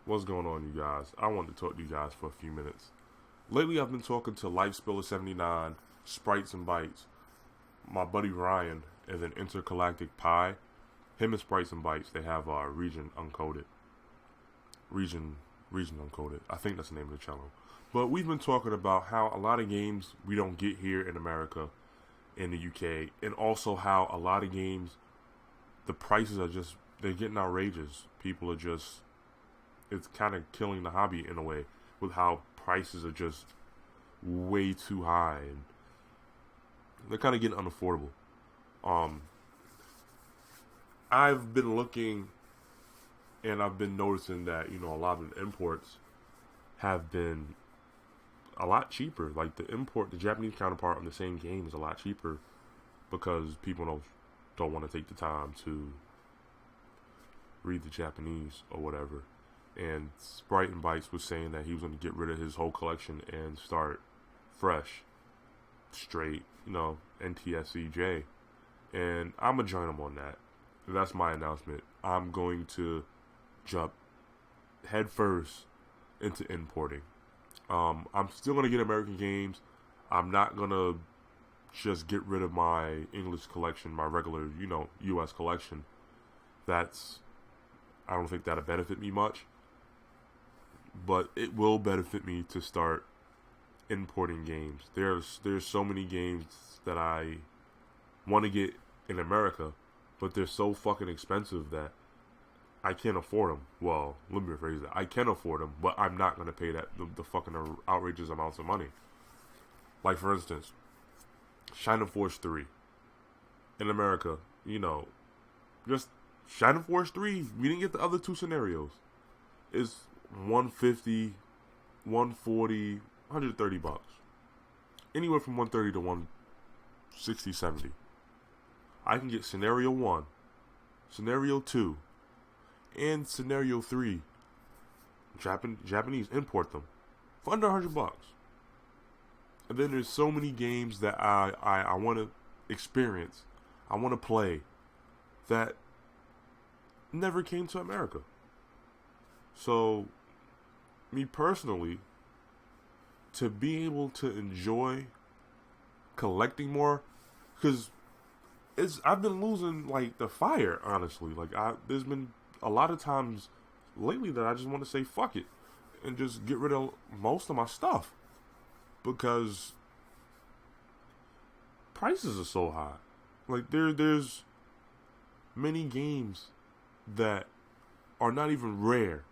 What's going on, you guys? I wanted to talk to you guys for a few minutes. Lately, I've been talking to LifeSpiller79, Sprites and Bites, my buddy Ryan, and then Intergalactic Pie. Him and Sprites and Bites, they have Region Uncoded. Region Uncoded. I think that's the name of the channel. But we've been talking about how a lot of games we don't get here in America, in the UK, and also how a lot of games, the prices are just, they're getting outrageous. People are just, it's kind of killing the hobby in a way with how prices are just way too high and they're kind of getting unaffordable. Um, I've been looking and I've been noticing that a lot of the imports have been a lot cheaper. Like the Japanese counterpart on the same game is a lot cheaper because people don't want to take the time to read the Japanese or whatever. And Sprite and Bites was saying that he was going to get rid of his whole collection and start fresh, straight, NTSCJ. And I'm going to join him on that. That's my announcement. I'm going to jump head first into importing. I'm still going to get American games. I'm not going to just get rid of my English collection, my regular, US collection. I don't think that'll benefit me much. But it will benefit me to start importing games. There's so many games that I want to get in America, but they're so fucking expensive that I can't afford them. Well, let me rephrase that. I can afford them, but I'm not going to pay the fucking outrageous amounts of money. Like, for instance, Shining Force 3. In America, just Shining Force 3, we didn't get the other two scenarios. It's 150, 140, 130 bucks. Anywhere from 130 to 160, 70. I can get Scenario 1, Scenario 2, and Scenario 3. Japanese import them for under 100 bucks. And then there's so many games that I want to experience, I want to play, that never came to America. So, me personally, to be able to enjoy collecting more, because I've been losing like the fire, honestly. Like there's been a lot of times lately that I just want to say fuck it and just get rid of most of my stuff because prices are so high. Like there's many games that are not even rare,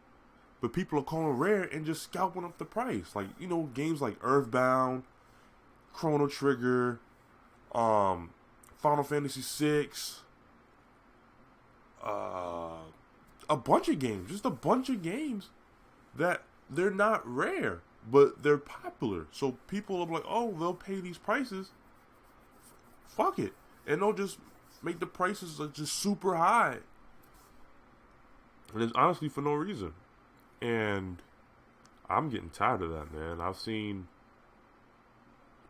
but people are calling rare and just scalping up the price. Like, games like Earthbound, Chrono Trigger, Final Fantasy VI, a bunch of games. Just a bunch of games that they're not rare, but they're popular. So people are like, oh, they'll pay these prices. Fuck it. And they'll just make the prices just super high. And it's honestly for no reason. And I'm getting tired of that, man. I've seen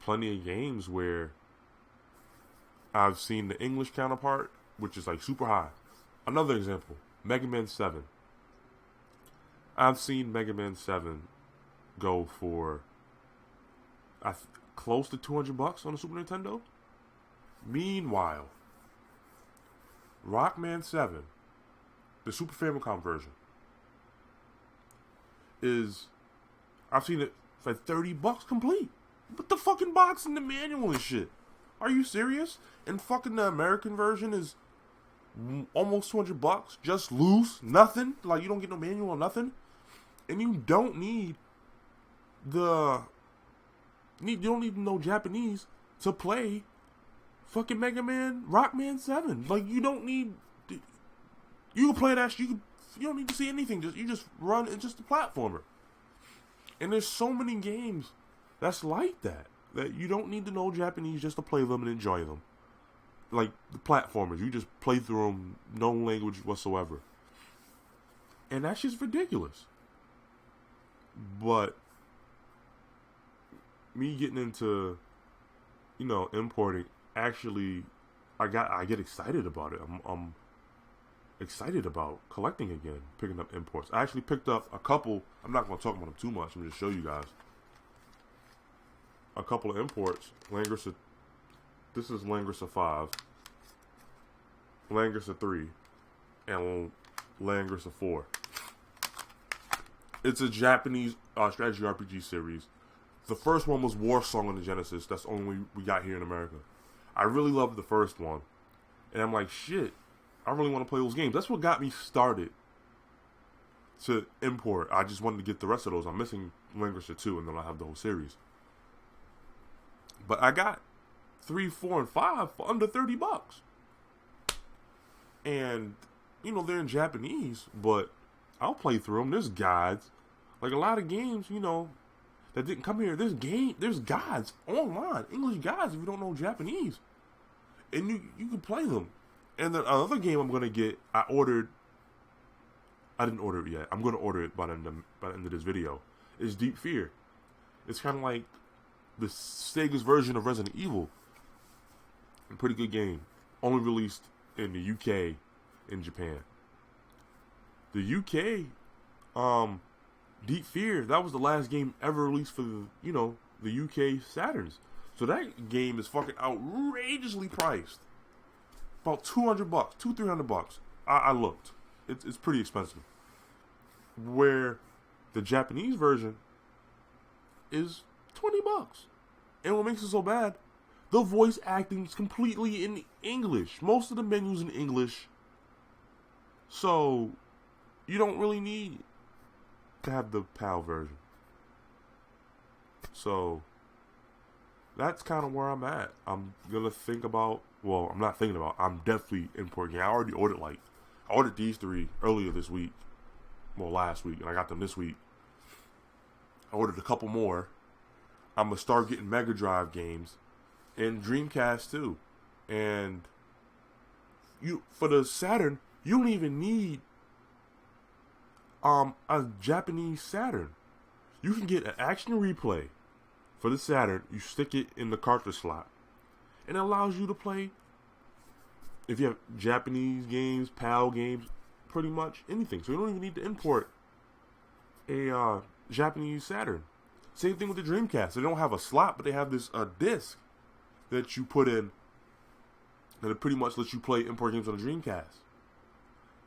plenty of games where I've seen the English counterpart, which is like super high. Another example, Mega Man 7. I've seen Mega Man 7 go for close to 200 bucks on the Super Nintendo. Meanwhile, Rockman 7, the Super Famicom version, I've seen it for 30 bucks complete. With the fucking box and the manual and shit. Are you serious? And fucking the American version is almost 200 bucks. Just loose. Nothing. Like, you don't get no manual or nothing. And you don't need you don't need to know Japanese to play fucking Mega Man Rockman 7. Like, you don't need, you can play that shit. You don't need to see anything. You just run. It's just a platformer. And there's so many games that's like that you don't need to know Japanese just to play them and enjoy them. Like the platformers, you just play through them, no language whatsoever. And that's just ridiculous. But me getting into, importing, actually, I get excited about it. excited about collecting again, picking up imports. I actually picked up a couple. I'm not going to talk about them too much. I'm going to show you guys a couple of imports. Langrisser. This is Langrisser 5, Langrisser 3, and Langrisser 4. It's a Japanese strategy RPG series. The first one was War Song on the Genesis. That's the only one we got here in America. I really loved the first one. And I'm like, shit, I really want to play those games. That's what got me started to import. I just wanted to get the rest of those. I'm missing Langrisser 2, and then I'll have the whole series. But I got 3, 4, and 5 for under $30. And, you know, they're in Japanese, but I'll play through them. There's guides. Like a lot of games, you know, that didn't come here. There's guides online, English guides if you don't know Japanese. And you can play them. And then another game I'm going to get, I didn't order it yet. I'm going to order it by the end of this video. Is Deep Fear. It's kind of like the Sega's version of Resident Evil. A pretty good game. Only released in the UK and Japan. The UK, Deep Fear, that was the last game ever released for the UK Saturns. So that game is fucking outrageously priced. About $200, $300. I looked. It's pretty expensive. Where the Japanese version is $20. And what makes it so bad, the voice acting is completely in English. Most of the menus in English. So you don't really need to have the PAL version. So that's kind of where I'm at. I'm gonna think about. Well, I'm not thinking about. I'm definitely importing. I already ordered I ordered these 3 earlier this week. Well, last week, and I got them this week. I ordered a couple more. I'm gonna start getting Mega Drive games and Dreamcast too. And for the Saturn, you don't even need a Japanese Saturn. You can get an Action Replay for the Saturn. You stick it in the cartridge slot, and it allows you to play, if you have Japanese games, PAL games, pretty much anything. So you don't even need to import a Japanese Saturn. Same thing with the Dreamcast. They don't have a slot, but they have this disc that you put in, and it pretty much lets you play import games on the Dreamcast.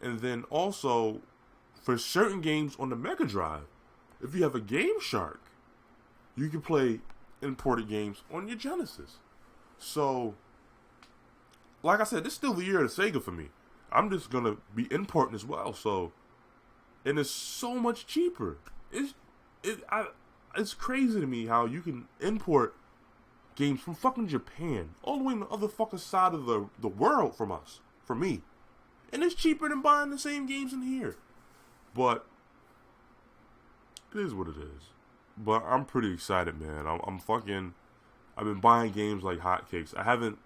And then also, for certain games on the Mega Drive, if you have a Game Shark, you can play imported games on your Genesis. So, like I said, this is still the year of the Sega for me. I'm just going to be importing as well. So, and it's so much cheaper. It's crazy to me how you can import games from fucking Japan all the way on the other fucking side of the world from us, from me. And it's cheaper than buying the same games in here. But it is what it is. But I'm pretty excited, man. I've been buying games like hotcakes. I haven't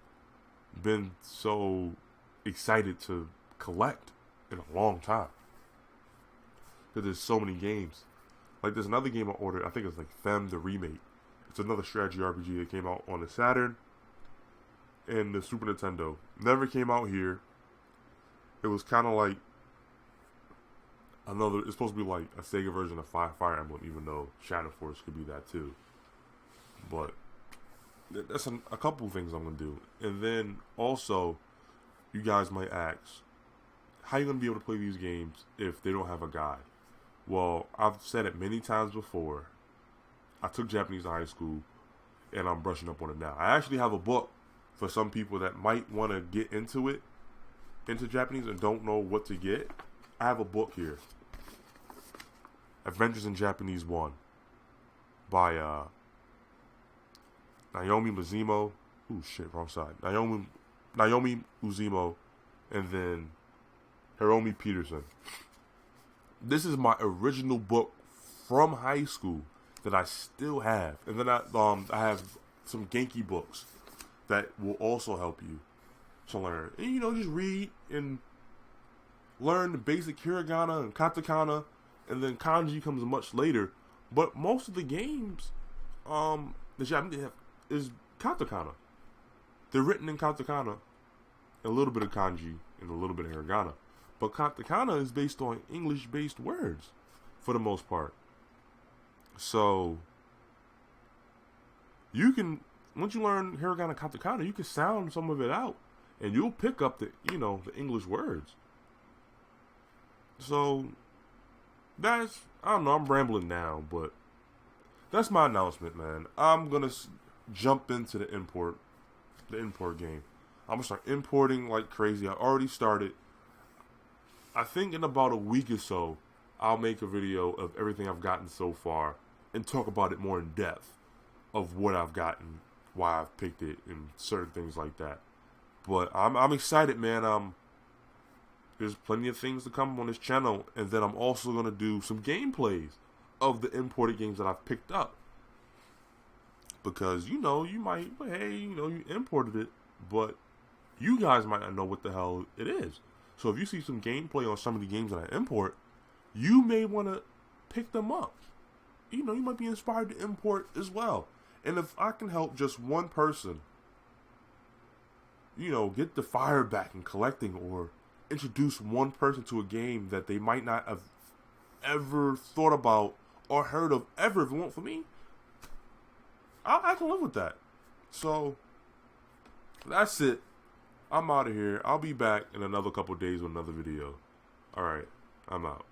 been so excited to collect in a long time. Because there's so many games. Like there's another game I ordered, I think it's like Fem the Remake. It's another strategy RPG that came out on the Saturn and the Super Nintendo. Never came out here. It was kind of like it's supposed to be like a Sega version of Fire Emblem, even though Shadow Force could be that too. But that's a couple of things I'm going to do. And then also, you guys might ask, how are you going to be able to play these games if they don't have a guide? Well, I've said it many times before. I took Japanese in high school, and I'm brushing up on it now. I actually have a book for some people that might want to get into Japanese, and don't know what to get. I have a book here. Adventures in Japanese 1 by Naomi Mizumo. Ooh, shit, wrong side. Naomi Mizumo, and then Hiromi Peterson. This is my original book from high school that I still have. And then I have some Genki books that will also help you to learn. And, just read and learn the basic hiragana and katakana, and then kanji comes much later. But most of the games, the Japanese have is katakana. They're written in katakana, a little bit of kanji, and a little bit of hiragana. But katakana is based on English-based words for the most part. So you can, once you learn hiragana katakana, you can sound some of it out, and you'll pick up the English words. So that's, I don't know, I'm rambling now, but that's my announcement, man. I'm gonna jump into the import game. I'm gonna start importing like crazy. I already started. I think in about a week or so, I'll make a video of everything I've gotten so far and talk about it more in depth of what I've gotten, why I've picked it, and certain things like that. But I'm excited, man. There's plenty of things to come on this channel, and then I'm also gonna do some gameplays of the imported games that I've picked up, because you might, hey, you imported it, but you guys might not know what the hell it is. So if you see some gameplay on some of the games that I import, you may want to pick them up. You might be inspired to import as well. And if I can help just one person, get the fire back in collecting, or introduce one person to a game that they might not have ever thought about or heard of ever, if it weren't for me, I can live with that. So that's it. I'm out of here. I'll be back in another couple days with another video. Alright, I'm out.